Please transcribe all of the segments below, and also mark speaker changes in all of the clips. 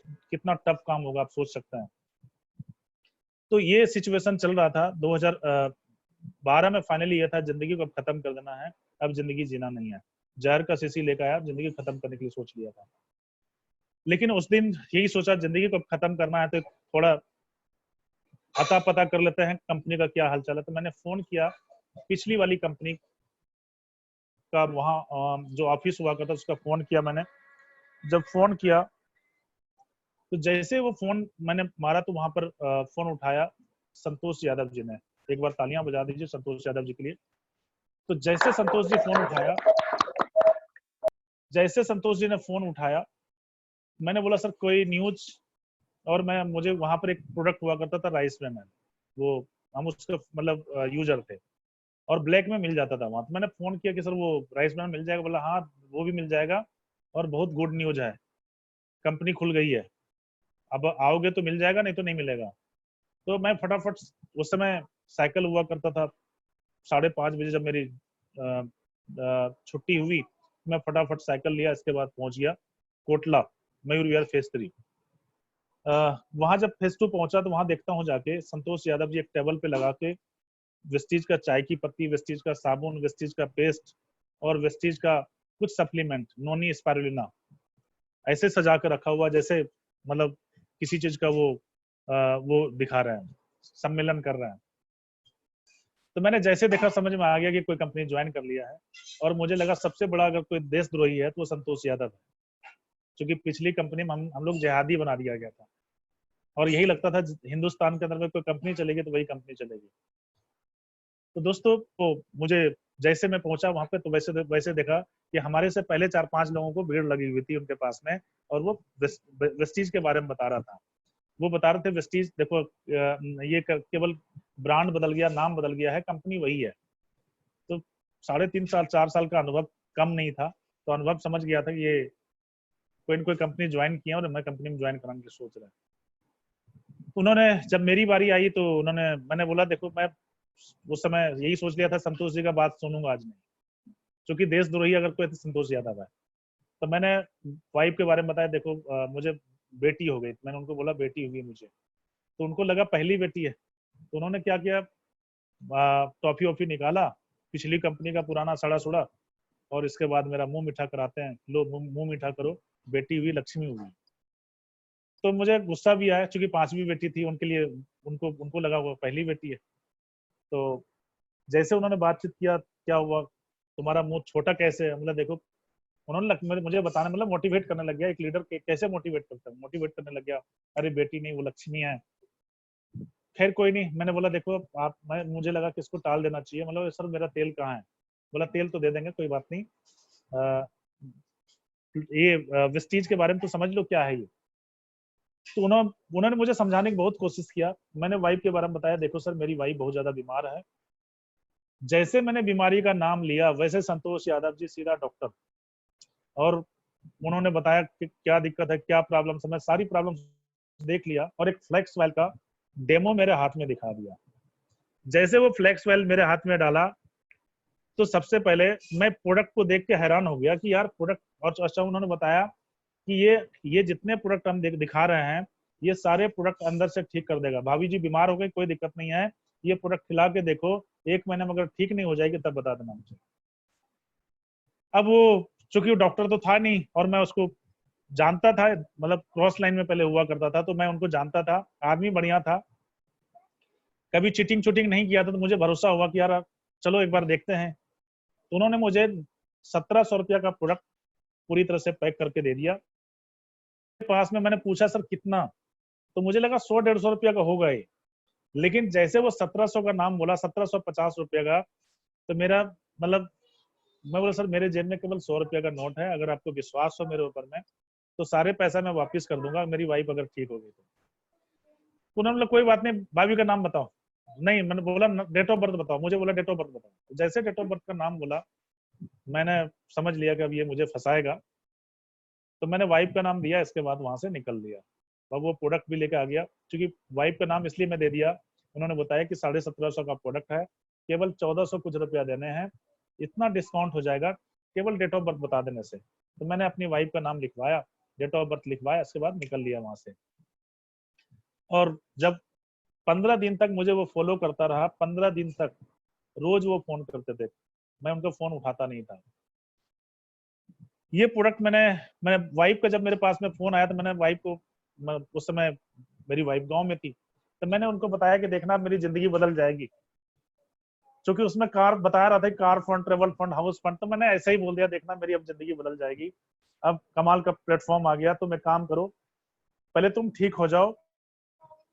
Speaker 1: कितना टफ काम होगा, आप सोच सकते हैं। तो ये सिचुएशन चल रहा था 2012 में। फाइनली ये था जिंदगी को अब खत्म कर देना है, अब जिंदगी जीना नहीं है। जहर का शीशी लेकर आया, जिंदगी खत्म करने के लिए सोच लिया था। लेकिन उस दिन यही सोचा जिंदगी को खत्म करना है तो थोड़ा अता पता कर लेते हैं कंपनी का क्या हालचाल है। तो मैंने फोन किया पिछली वाली कंपनी का, वहाँ जो ऑफिस हुआ करता उसका फोन किया मैंने। जब फोन किया तो जैसे वो फोन मैंने मारा तो वहां पर फोन उठाया संतोष यादव जी ने। एक बार तालियां बजा दीजिए संतोष यादव जी के लिए। तो जैसे संतोष जी फोन उठाया, जैसे संतोष जी ने फोन उठाया, मैंने बोला सर कोई न्यूज। और मैं मुझे वहां पर एक प्रोडक्ट हुआ करता था राइस ब्रान, वो हम उसका मतलब यूजर थे और ब्लैक में मिल जाता था वहां। तो मैंने फोन किया कि सर वो राइस ब्रान मिल जाएगा? बोला हाँ वो भी मिल जाएगा और बहुत गुड न्यूज है, कंपनी खुल गई है, अब आओगे तो मिल जाएगा, नहीं तो नहीं मिलेगा। तो मैं फटाफट, उस समय साइकिल हुआ करता था, 5:30 बजे जब मेरी छुट्टी हुई, मैं फटाफट साइकिल लिया, इसके बाद पहुंच गया कोटला मयूर विहार फेज 3। वहां जब फेज 2 पहुंचा तो वहां देखता हूँ जाके संतोष यादव जी एक टेबल पे लगा के वेस्टीज का चाय की पत्ती, वेस्टीज का साबुन, वेस्टीज का पेस्ट और वेस्टीज का कुछ सप्लीमेंट नोनी स्पारुलिना ऐसे सजा कर रखा हुआ, जैसे मतलब किसी चीज का वो दिखा रहे हैं, सम्मेलन कर रहे हैं। तो मैंने जैसे देखा समझ में आ गया कि कोई कंपनी ज्वाइन कर लिया है। और मुझे लगा सबसे बड़ा अगर कोई देशद्रोही है तो वो संतोष यादव है, क्योंकि पिछली कंपनी में हम लोग जिहादी बना दिया गया था और यही लगता था हिंदुस्तान के अंदर में कोई कंपनी चलेगी तो वही कंपनी चलेगी। तो दोस्तों तो मुझे जैसे मैं पहुंचा वहां पे तो वैसे वैसे देखा कि हमारे से पहले 4-5 लोगों को भीड़ लगी हुई थी उनके पास में, और वो वेस्टीज के बारे में बता रहा था। वो बता रहे थे वेस्टीज देखो ये केवल ब्रांड बदल गया, नाम बदल गया है, कंपनी वही है। तो 3.5 साल 4 साल का अनुभव कम नहीं था, तो अनुभव समझ गया था कि ये कोई न कोई कंपनी ज्वाइन किया और मैं कंपनी में ज्वाइन कराने की सोच रहा है। उन्होंने जब मेरी बारी आई तो मैंने बोला देखो मैं उस समय यही सोच लिया था संतोष जी का बात सुनूंगा आज नहीं, क्योंकि देशद्रोही अगर कोई तो संतोष यादव है। तो मैंने वाइफ के बारे में बताया, देखो मुझे बेटी हो गई। मैंने उनको बोला बेटी हुई मुझे, तो उनको लगा पहली बेटी है। तो उन्होंने क्या किया, टॉफी वॉफी निकाला पिछली कंपनी का पुराना सड़ा सुड़ा, और इसके बाद मेरा मुंह मीठा कराते हैं, लो मुंह मीठा करो, बेटी हुई, लक्ष्मी हुई। तो मुझे गुस्सा भी आया क्योंकि 5वीं बेटी थी उनके लिए, उनको उनको लगा वो पहली बेटी है। तो जैसे उन्होंने बातचीत किया, क्या हुआ तुम्हारा मुंह छोटा कैसे है, मतलब देखो उन्होंने मुझे बताने मतलब मोटिवेट करने लग गया। एक लीडर कैसे मोटिवेट करता है, मोटिवेट करने लग गया, अरे बेटी नहीं वो लक्ष्मी है। खैर कोई नहीं, मैंने बोला देखो आप, मुझे लगा कि इसको टाल देना चाहिए, मतलब सर मेरा तेल कहाँ है? बोला तेल तो दे देंगे कोई बात नहीं, ये वेस्टीज के बारे में तो समझ लो क्या है ये। तो उन्होंने मुझे समझाने की बहुत कोशिश किया। मैंने वाइफ के बारे में बताया, देखो सर मेरी वाइफ बहुत ज्यादा बीमार है। जैसे मैंने बीमारी का नाम लिया वैसे संतोष यादव जी सीधा डॉक्टर, और उन्होंने बताया कि क्या दिक्कत है, क्या प्रॉब्लम है। मैं सारी प्रॉब्लम देख लिया और एक फ्लेक्स वेल का डेमो मेरे हाथ में दिखा दिया। जैसे वो फ्लेक्स वेल मेरे हाथ में डाला तो सबसे पहले मैं प्रोडक्ट को देख के हैरान हो गया कि यार प्रोडक्ट, और अच्छा उन्होंने बताया कि ये जितने प्रोडक्ट हम दिखा रहे हैं ये सारे प्रोडक्ट अंदर से ठीक कर देगा। भाभी जी बीमार हो गई, कोई दिक्कत नहीं है, ये प्रोडक्ट खिला के देखो, 1 महीने में अगर ठीक नहीं हो जाएगी तब बता देना मुझे। अब वो चूंकि वो डॉक्टर तो था नहीं और मैं उसको जानता था, मतलब क्रॉस लाइन में पहले हुआ करता था तो मैं उनको जानता था, आदमी बढ़िया था, कभी चीटिंग चूटिंग नहीं किया था। तो मुझे भरोसा हुआ कि यार चलो एक बार देखते हैं। तो उन्होंने मुझे 1700 रुपया का प्रोडक्ट पूरी तरह से पैक करके दे दिया। पास में मैंने पूछा सर कितना, तो मुझे लगा 100-150 रुपया का होगा ये। लेकिन जैसे वो 1700 का नाम बोला, 1750 रुपया का, तो मेरा मतलब मैं बोला सर मेरे जेब में केवल 100 रुपया का नोट है, अगर आपको विश्वास हो मेरे ऊपर में तो सारे पैसा मैं वापस कर दूंगा, मेरी वाइफ अगर ठीक होगी तो। उन्होंने बोला कोई बात नहीं, भाभी का नाम बताओ। नहीं, मैंने बोला डेट ऑफ बर्थ बताओ, मुझे बोला डेट ऑफ बर्थ बताओ। जैसे डेट ऑफ बर्थ का नाम बोला मैंने समझ लिया कि अब ये मुझे फंसाएगा, तो मैंने वाइफ का नाम दिया, इसके बाद वहां से निकल लिया और वो प्रोडक्ट भी लेके आ गया। क्योंकि वाइफ का नाम इसलिए मैं दे दिया, उन्होंने बताया कि 1750 का प्रोडक्ट है, केवल 1400 कुछ रुपया देने हैं, इतना डिस्काउंट हो जाएगा केवल डेट ऑफ बर्थ बता देने से। तो मैंने अपनी वाइफ का नाम लिखवाया डेट ऑफ बर्थ लिखवाया, इसके बाद निकल लिया वहां से। और जब 15 दिन तक मुझे वो फॉलो करता रहा, 15 दिन तक रोज वो फोन करते थे, मैं उनका फोन उठाता नहीं था। ये प्रोडक्ट मैंने वाइफ का, जब मेरे पास में फोन आया तो मैंने वाइफ को, उस समय मेरी वाइफ गांव में थी, तो मैंने उनको बताया कि देखना मेरी जिंदगी बदल जाएगी, क्योंकि उसमें कार बताया रहा था, car fund, travel fund, house fund, तो मैंने ऐसे ही बोल दिया देखना मेरी अब जिंदगी बदल जाएगी। अब कमाल का प्लेटफॉर्म आ गया, तुम एक काम करो, पहले तुम ठीक हो जाओ,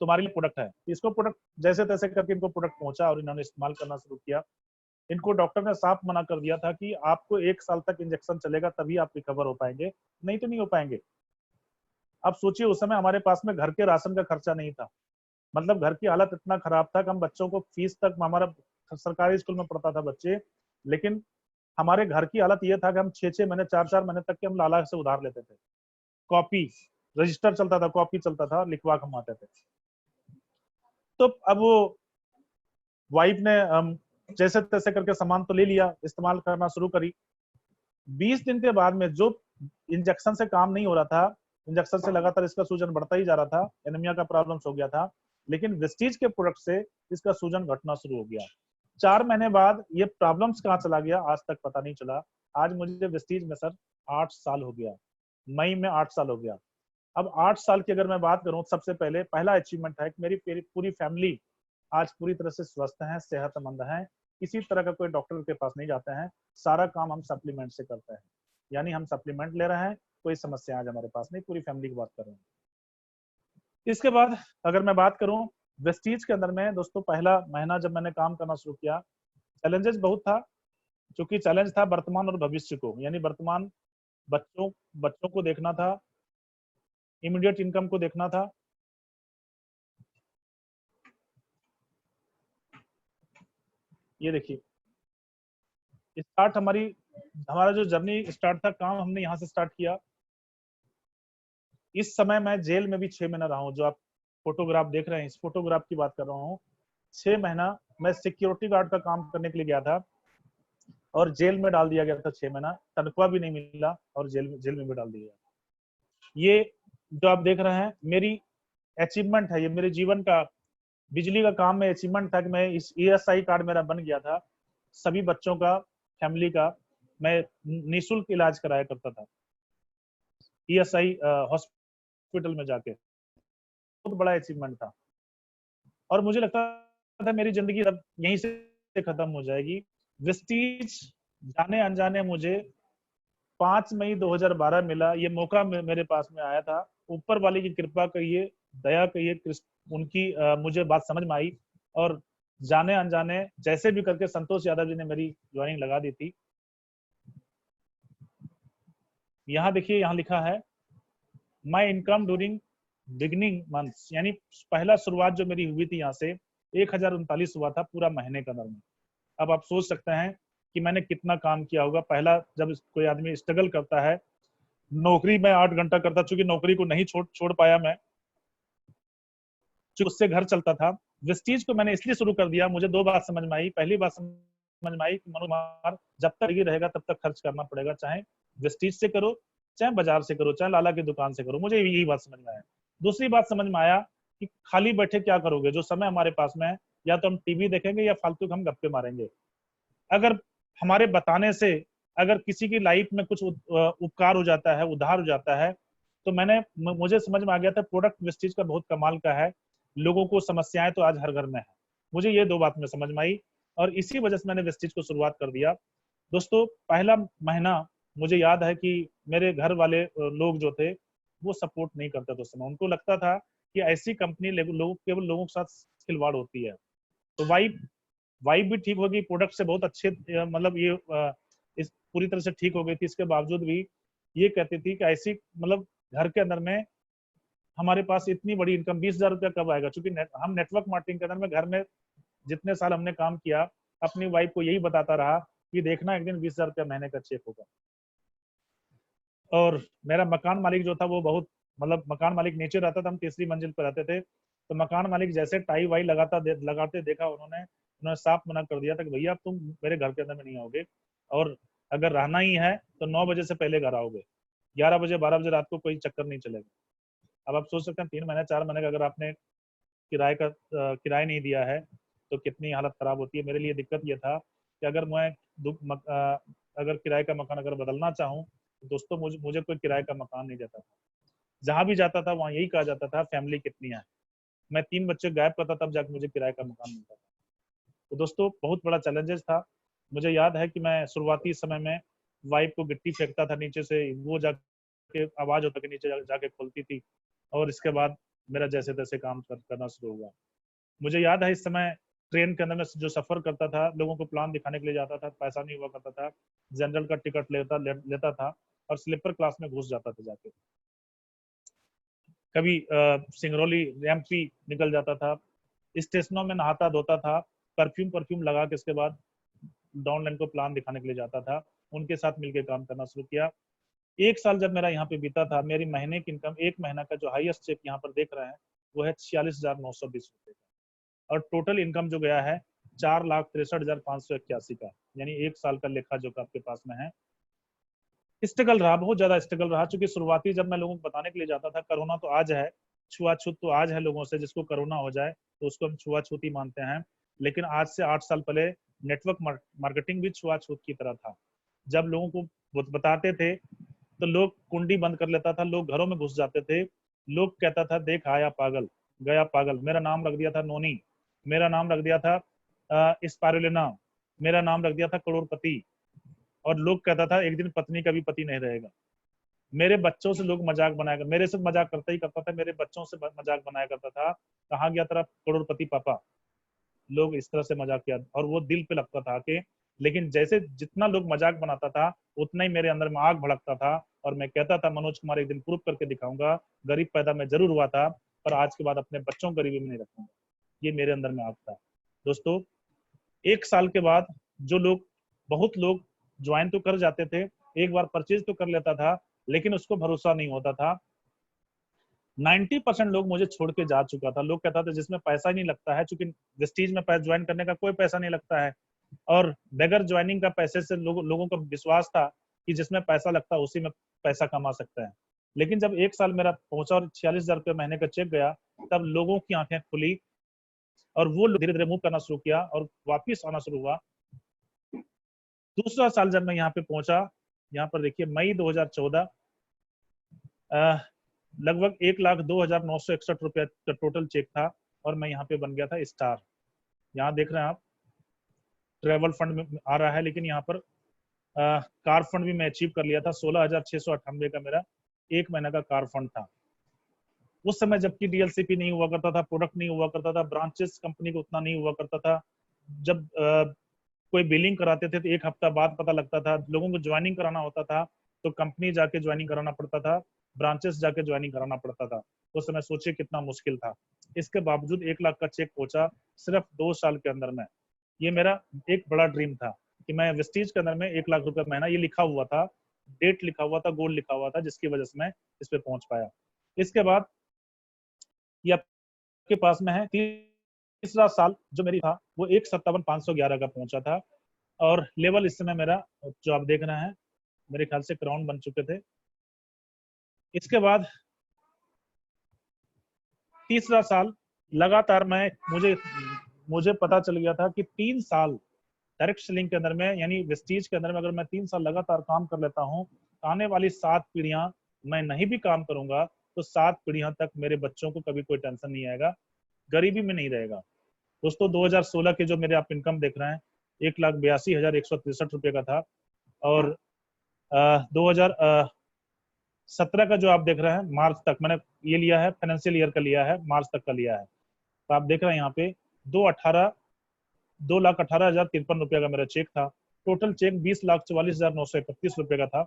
Speaker 1: तुम्हारे लिए प्रोडक्ट है। इसको प्रोडक्ट जैसे तैसे करके इनको प्रोडक्ट पहुंचा और इन्होंने इस्तेमाल करना शुरू किया। इनको डॉक्टर ने साफ मना कर दिया था कि आपको 1 साल तक इंजेक्शन चलेगा तभी आप रिकवर हो पाएंगे, नहीं तो नहीं हो पाएंगे। अब सोचिए उस समय हमारे पास में घर के राशन का खर्चा नहीं था, मतलब घर की हालत इतना खराब था कि हम बच्चों को फीस तक, हमारा सरकारी स्कूल में पढ़ता था बच्चे, लेकिन हमारे घर की हालत ये था कि हम 6-6 महीने, 4-4 महीने तक के हम लाला से उधार लेते थे। कॉपी रजिस्टर चलता था, कॉपी चलता था, लिखवा के हम आते थे। तो अब वो वाइफ ने जैसे तैसे करके सामान तो ले लिया, इस्तेमाल करना शुरू करी। 20 दिन के बाद में जो इंजेक्शन से काम नहीं हो रहा था, इंजेक्शन से लगातार इसका सूजन बढ़ता ही जा रहा था, एनीमिया का प्रॉब्लम हो गया था, लेकिन वेस्टीज के प्रोडक्ट से इसका सूजन घटना शुरू हो गया। 4 महीने बाद ये प्रॉब्लम्स कहाँ चला गया आज तक पता नहीं चला। आज मुझे वेस्टीज में सर 8 साल हो गया, मई में 8 साल हो गया। अब 8 साल की अगर मैं बात करूं, सबसे पहले पहला अचीवमेंट है कि मेरी पूरी फैमिली आज पूरी तरह से स्वस्थ हैं, सेहतमंद हैं, किसी तरह का कोई डॉक्टर के पास नहीं जाते हैं, सारा काम हम सप्लीमेंट से करते हैं, यानी हम सप्लीमेंट ले रहे हैं, कोई समस्या आज हमारे पास नहीं, पूरी फैमिली की बात कर रहे हैं। इसके बाद अगर मैं बात करूं वेस्टीज के अंदर में, दोस्तों पहला महीना जब मैंने काम करना शुरू किया, चैलेंजेस बहुत था, क्योंकि चैलेंज था वर्तमान और भविष्य को, यानी वर्तमान बच्चों बच्चों को देखना था, इमीडिएट इनकम को देखना था। ये देखिए स्टार्ट हमारा जो जर्नी स्टार्ट था, काम हमने यहाँ से स्टार्ट किया। इस समय मैं जेल में भी 6 महीना रहा हूँ, जो आप फोटोग्राफ देख रहे हैं, इस फोटोग्राफ की बात कर रहा हूँ। 6 महीना मैं सिक्योरिटी गार्ड का काम करने के लिए गया था और जेल में डाल दिया गया था। 6 महीना तनख्वाह भी नहीं मिला और जेल में भी डाल दिया। ये जो आप देख रहे हैं मेरी अचीवमेंट है, ये मेरे जीवन का, बिजली का काम में अचीवमेंट था कि मैं इस ESI कार्ड मेरा बन गया था, सभी बच्चों का, फैमिली का मैं निःशुल्क इलाज कराया करता था ESI हॉस्पिटल में जाके। बहुत बड़ा अचीवमेंट था और मुझे लगता था मेरी जिंदगी अब यहीं से खत्म हो जाएगी। वेस्टीज जाने अनजाने मुझे 5 मई 2012 मिला, ये मौका मेरे पास में आया था। ऊपर वाले की कृपा कहिए, दया कहिए, उनकी मुझे बात समझ में आई और जाने अनजाने जैसे भी करके संतोष यादव जी ने मेरी ज्वाइनिंग लगा दी थी। यहाँ देखिए, यहाँ लिखा है my income during beginning months, यानी पहला शुरुआत जो मेरी हुई थी यहाँ से 1039 हुआ था पूरा महीने का अंदर में। अब आप सोच सकते हैं कि मैंने कितना काम किया होगा। पहला जब कोई आदमी स्ट्रगल करता है, नौकरी में 8 घंटा करता, चूंकि नौकरी को नहीं छोड़ पाया मैं, चूंकि उससे घर चलता था। वेस्टीज को मैंने इसलिए शुरू कर दिया, मुझे 2 बात समझ में आई। पहली बात समझ में आई कि मनोज कुमार जब तक ये रहेगा तब तक खर्च करना पड़ेगा, चाहे वेस्टीज से करो, चाहे बाजार से करो, चाहे लाला की दुकान से करो। मुझे यही बात समझ में आया। दूसरी बात समझ में आया कि खाली बैठे क्या करोगे, जो समय हमारे पास में है, या तो हम टीवी देखेंगे या फालतू हम गप्पे मारेंगे। अगर हमारे बताने से अगर किसी की लाइफ में कुछ उपकार हो जाता है, उद्धार हो जाता है, तो मुझे समझ में आ गया था प्रोडक्ट वेस्टीज का बहुत कमाल का है। लोगों को समस्याएं तो आज हर घर में है। मुझे ये 2 बात में समझ में आई और इसी वजह से मैंने वेस्टीज को शुरुआत कर दिया। दोस्तों पहला महीना मुझे याद है कि मेरे घर वाले लोग जो थे वो सपोर्ट नहीं करते थे उस समय। उनको लगता था कि ऐसी कंपनी केवल लोगों के साथ खिलवाड़ होती है। तो वाइब भी ठीक होगी, प्रोडक्ट से बहुत अच्छे, मतलब ये इस पूरी तरह से ठीक हो गई थी। इसके बावजूद भी ये कहती थी कि ऐसी, मतलब घर के अंदर में हमारे पास इतनी बड़ी इनकम 20,000 रुपया कब आएगा, क्योंकि हम नेटवर्क मार्केटिंग के अंदर में घर में जितने साल हमने काम किया, अपनी वाइफ को यही बताता रहा कि देखना एक दिन 20,000 रुपया महीने का चेक होगा। और मेरा मकान मालिक जो था वो बहुत, मतलब मकान मालिक नीचे रहता था, हम तीसरी मंजिल पर रहते थे। तो मकान मालिक जैसे टाई वाई लगाते देखा, उन्होंने साफ मना कर दिया था कि भैया तुम मेरे घर के अंदर में नहीं आओगे, और अगर रहना ही है तो 9 बजे से पहले घर आओगे। 11 बजे 12 बजे रात को कोई चक्कर नहीं चलेगा। अब आप सोच सकते हैं 3 महीने 4 महीने का अगर आपने किराया नहीं दिया है तो कितनी हालत खराब होती है। मेरे लिए दिक्कत ये था कि अगर मैं अगर किराए का मकान अगर बदलना चाहूँ तो दोस्तों मुझे मुझे कोई किराए का मकान नहीं देता था। जहां भी जाता था वहां यही कहा जाता था फैमिली कितनी है। मैं 3 बच्चे गायब करता तब जाके मुझे किराए का मकान मिलता था। तो दोस्तों बहुत बड़ा चैलेंजेस था। मुझे याद है कि मैं शुरुआती समय में वाइफ को गिट्टी फेंकता था नीचे से, वो जाके आवाज होता कि नीचे जाके खोलती थी, और इसके बाद मेरा जैसे तैसे काम करना शुरू हुआ। मुझे याद है इस समय ट्रेन के अंदर में जो सफर करता था, लोगों को प्लान दिखाने के लिए जाता था, पैसा नहीं हुआ करता था, जनरल का टिकट लेता था और स्लीपर क्लास में घुस जाता था जाके। कभी सिंगरौली रैंप भी निकल जाता था, स्टेशनों में नहाता धोता था, परफ्यूम लगा के इसके बाद डाउन लाइन को प्लान दिखाने के लिए जाता था। उनके साथ मिलकर काम करना शुरू किया। 1 साल जब मेरा यहाँ पे बीता था, मेरी महीने की इनकम 1 महीना का जो हाईएस्ट चेक यहाँ पर देख रहे हैं वो है 46,920 रुपए का, और टोटल इनकम जो गया है 4,63,581 का, यानी 1 साल का लेखा जो आपके पास में है। स्ट्रगल रहा, बहुत ज्यादा स्ट्रगल रहा, क्योंकि शुरुआती जब मैं लोगों को बताने के लिए जाता था कोरोना तो आज है, छुआछूत तो आज है लोगों से, जिसको कोरोना हो जाए तो उसको हम छुआछूत ही मानते हैं। लेकिन आज से 8 साल पहले नेटवर्क मार्केटिंग भी छुआछूत की तरह था। जब लोगों को बताते थे तो लोग कुंडी बंद कर लेता था, लोग घरों में घुस जाते थे, लोग कहता था देख आया पागल गया पागल। मेरा नाम रख दिया था नोनी, मेरा नाम रख दिया था स्पारुलिना, मेरा नाम रख दिया था करोड़पति, और लोग कहता था एक दिन पत्नी का भी पति नहीं रहेगा। मेरे बच्चों से लोग मजाक बनाया, मेरे से मजाक करता ही करता था, मेरे बच्चों से मजाक बनाया करता था, कहाँ गया तेरा करोड़पति पापा। लोग इस तरह से मजाक किया और वो दिल पे लगता था कि, लेकिन जैसे जितना लोग मजाक बनाता था उतना ही मेरे अंदर में आग भड़कता था, और मैं कहता था मनोज कुमार एक दिन प्रूव करके दिखाऊंगा, गरीब पैदा मैं जरूर हुआ था पर आज के बाद अपने बच्चों को गरीबी में नहीं रखूंगा। ये मेरे अंदर में आग था। दोस्तों 1 साल के बाद जो लोग, बहुत लोग ज्वाइन तो कर जाते थे, एक बार परचेज तो कर लेता था, लेकिन उसको भरोसा नहीं होता था। 90% लोग मुझे छोड़ के जा चुका था। लोग कहता था जिसमें पैसा नहीं लगता है, चूंकि वेस्टीज में ज्वाइन करने का कोई पैसा नहीं लगता है, और बगैर ज्वाइनिंग का पैसे से लोगों का विश्वास था कि जिसमें पैसा लगता है उसी में पैसा कमा सकता है। लेकिन जब 1 साल मेरा पहुंचा और 46,000 रुपये महीने का चेक गया, तब लोगों की आंखें खुली और वो धीरे धीरे मूव करना शुरू किया और वापिस आना शुरू हुआ। दूसरा साल जब मैं यहाँ पे पहुंचा, यहाँ पर देखिए मई 2014, लगभग 1,02,961 रुपया का टोटल चेक था, और मैं यहाँ पे बन गया था स्टार। यहाँ देख रहे हैं आप ट्रेवल फंड में आ रहा है, लेकिन यहाँ पर कार फंड भी मैं अचीव कर लिया था। 16,698 का मेरा 1 महीना का कार फंड था। उस समय जबकि डीएलसीपी नहीं हुआ करता था, प्रोडक्ट नहीं हुआ करता था, ब्रांचेस कंपनी को उतना नहीं हुआ करता था। जब कोई बिलिंग कराते थे तो 1 हफ्ता बाद पता लगता था। लोगों को ज्वाइनिंग कराना होता था तो कंपनी जाके ज्वाइनिंग कराना पड़ता था, ब्रांचेस जाके ज्वाइनिंग कराना पड़ता था। उस समय सोचिए कितना मुश्किल था। इसके बावजूद 1 लाख का चेक पहुंचा सिर्फ 2 साल के अंदर में। ये मेरा एक बड़ा ड्रीम था कि मैं वेस्टीज के अंदर में 1 लाख रुपए महीना, ये लिखा हुआ था, डेट लिखा हुआ था, गोल लिखा हुआ था, जिसकी वजह से मैं इस पे पहुंच पाया। इसके बाद ये आपके पास में है तीसरा साल जो मेरी था वो 1,57,511 का पहुंचा था, और लेवल इस समय मेरा जो आप देख रहे हैं मेरे ख्याल से क्राउन बन चुके थे। इसके बाद तीसरा साल लगातार मैं मुझे पता चल गया था कि 3 साल डायरेक्ट सेलिंग के अंदर में, यानी वेस्टीज के अंदर में अगर मैं 3 साल लगातार काम कर लेता हूँ, आने वाली 7 पीढ़ियां मैं नहीं भी काम करूंगा तो 7 पीढ़ियां तक मेरे बच्चों को कभी कोई टेंशन नहीं आएगा, गरीबी में नहीं रहेगा। दोस्तों 2016 के जो मेरे आप इनकम देख रहे हैं 1,82,163 रुपये का था, और 2017 का जो आप देख रहे हैं मार्च तक मैंने ये लिया है, फाइनेंशियल ईयर का लिया है, मार्च तक का लिया है, तो आप देख रहे हैं यहाँ पे 2,18,53 रुपया का मेरा चेक था। टोटल चेक 20,44,931 रुपये का था।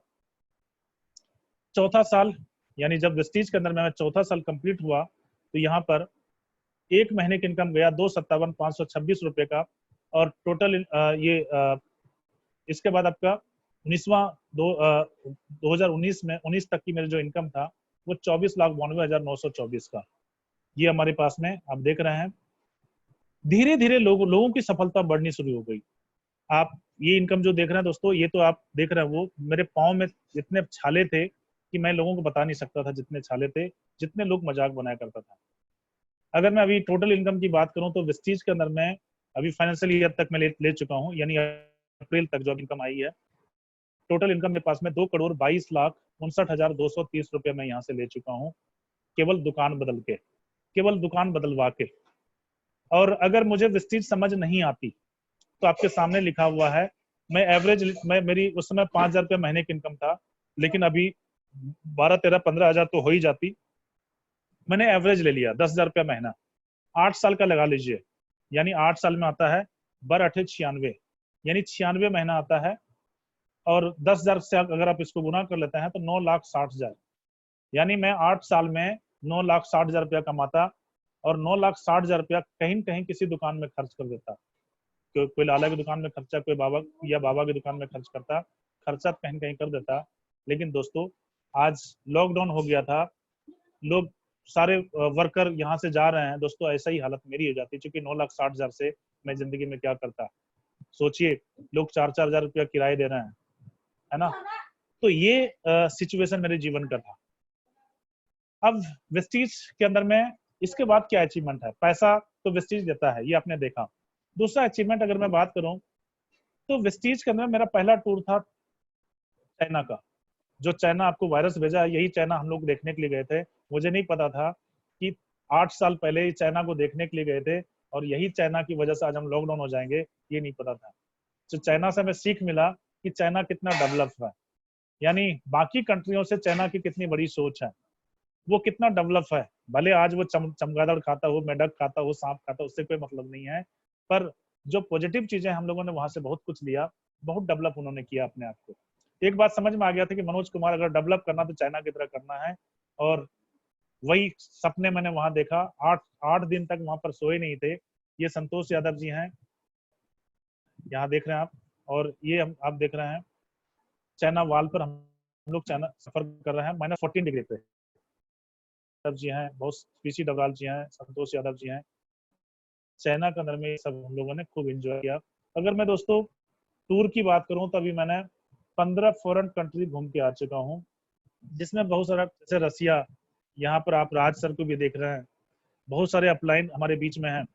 Speaker 1: चौथा साल यानी जब वेस्टीज के अंदर में चौथा साल कंप्लीट हुआ तो यहाँ पर 1 महीने की इनकम गया 2,57,526 रुपये का, और टोटल इसके बाद आपका 2019 में 19 तक की मेरी जो इनकम था वो 24,92,924 का, ये हमारे पास में आप देख रहे हैं। धीरे धीरे लोगों की सफलता बढ़नी शुरू हो गई। आप ये इनकम जो देख रहे हैं दोस्तों, ये तो आप देख रहे हैं वो मेरे पाँव में जितने छाले थे कि मैं लोगों को बता नहीं सकता था, जितने छाले थे, जितने लोग मजाक बनाया करता था। अगर मैं अभी टोटल इनकम की बात करूं तो वेस्टीज के अंदर मैं अभी फाइनेंशियल ईयर तक मैं ले चुका हूं, यानी अप्रैल तक जो इनकम आई है, टोटल इनकम मेरे पास में 2,22,59,230 रुपया मैं यहाँ से ले चुका हूँ, केवल दुकान बदल के, केवल दुकान बदलवा के। और अगर मुझे वेस्टीज समझ नहीं आती तो आपके सामने लिखा हुआ है, मैं एवरेज, मैं मेरी उस समय 5,000 रुपया महीने की इनकम था, लेकिन अभी 12, 13, 15,000 तो हो ही जाती। मैंने एवरेज ले लिया 10,000 रुपया महीना, 8 साल का लगा लीजिए, यानी 8 साल में आता है 12×8 = 96, यानी 96 महीना आता है। और 10,000 से अगर आप इसको गुना कर लेते हैं तो 9,60,000, यानी मैं 8 साल में 9,60,000 रुपया कमाता, और 9,60,000 रुपया कहीं न कहीं किसी दुकान में खर्च कर देता। कोई लाला की दुकान में खर्चा, कोई बाबा या बाबा की दुकान में खर्च करता, खर्चा कहीं कहीं कर देता। लेकिन दोस्तों आज लॉकडाउन हो गया था, लोग सारे वर्कर यहाँ से जा रहे हैं दोस्तों, ऐसा ही हालत मेरी हो जाती, क्योंकि 9,60,000 से मैं जिंदगी में क्या करता। सोचिए, लोग 4-4 हजार रुपया किराए दे रहे हैं, है ना। तो ये सिचुएशन मेरे जीवन का था। अब वेस्टीज के अंदर में इसके बाद क्या अचीवमेंट है, पैसा तो वेस्टीज देता है, ये आपने देखा। दूसरा अचीवमेंट अगर मैं बात करूं तो वेस्टीज के अंदर मेरा पहला टूर था चाइना का। जो चाइना आपको वायरस भेजा है, यही चाइना हम लोग देखने के लिए गए थे। मुझे नहीं पता था कि 8 साल पहले ही चाइना को देखने के लिए गए थे, और यही चाइना की वजह से आज हम लॉकडाउन हो जाएंगे, ये नहीं पता था। तो चाइना से हमें सीख मिला कि चाइना कितना डेवलप है, यानी बाकी कंट्रियों से चाइना की कितनी बड़ी सोच है, वो कितना डेवलप है। भले आज वो चमगादड़ खाता हो, मेढक खाता हो, सांप खाता हो, उससे कोई मतलब नहीं है, पर जो पॉजिटिव चीजें हम लोगों ने वहां से बहुत कुछ लिया, बहुत डेवलप उन्होंने किया अपने आप को। एक बात समझ में आ गया था कि मनोज कुमार अगर डेवलप करना तो चाइना की तरह करना है, और वही सपने मैंने वहां देखा। 8 दिन तक वहां पर सोए नहीं थे। ये संतोष यादव जी हैं, यहाँ देख रहे हैं आप, और ये आप देख रहे हैं चाइना वाल पर हम लोग चाइना सफर कर रहे हैं -14 डिग्री पे। यादव जी हैं, बहुत पीसी डबराल जी हैं, संतोष यादव जी हैं। चाइना के अंदर में सब हम लोगों ने खूब एंजॉय किया। अगर मैं दोस्तों टूर की बात करूं तो अभी मैंने 15 फॉरेन कंट्री घूम के आ चुका हूं, जिसमें बहुत सारा, जैसे रसिया, यहाँ पर आप राज सर को भी देख रहे हैं, बहुत सारे अपलाइन हमारे बीच में हैं,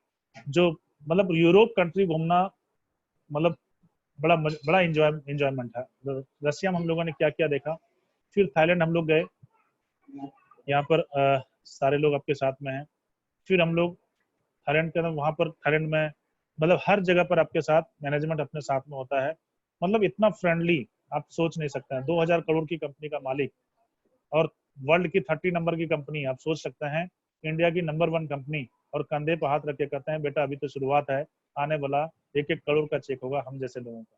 Speaker 1: जो मतलब यूरोप कंट्री घूमना मतलब बड़ा एंजॉयमेंट है। रशिया में हम लोगों ने क्या क्या देखा। फिर थाईलैंड हम लोग गए, यहाँ पर सारे लोग आपके साथ में हैं। फिर हम लोग थाईलैंड के अंदर, वहाँ पर थाईलैंड में मतलब हर जगह पर आपके साथ मैनेजमेंट अपने साथ में होता है, मतलब इतना फ्रेंडली आप सोच नहीं सकते हैं। 2,000 करोड़ की कंपनी का मालिक, और वर्ल्ड की 30 नंबर की कंपनी, आप सोच सकते हैं, इंडिया की नंबर 1 कंपनी, और कंधे पर हाथ रख के कहते हैं बेटा अभी तो शुरुआत है, आने वाला 1-1 करोड़ का चेक होगा हम जैसे लोगों का।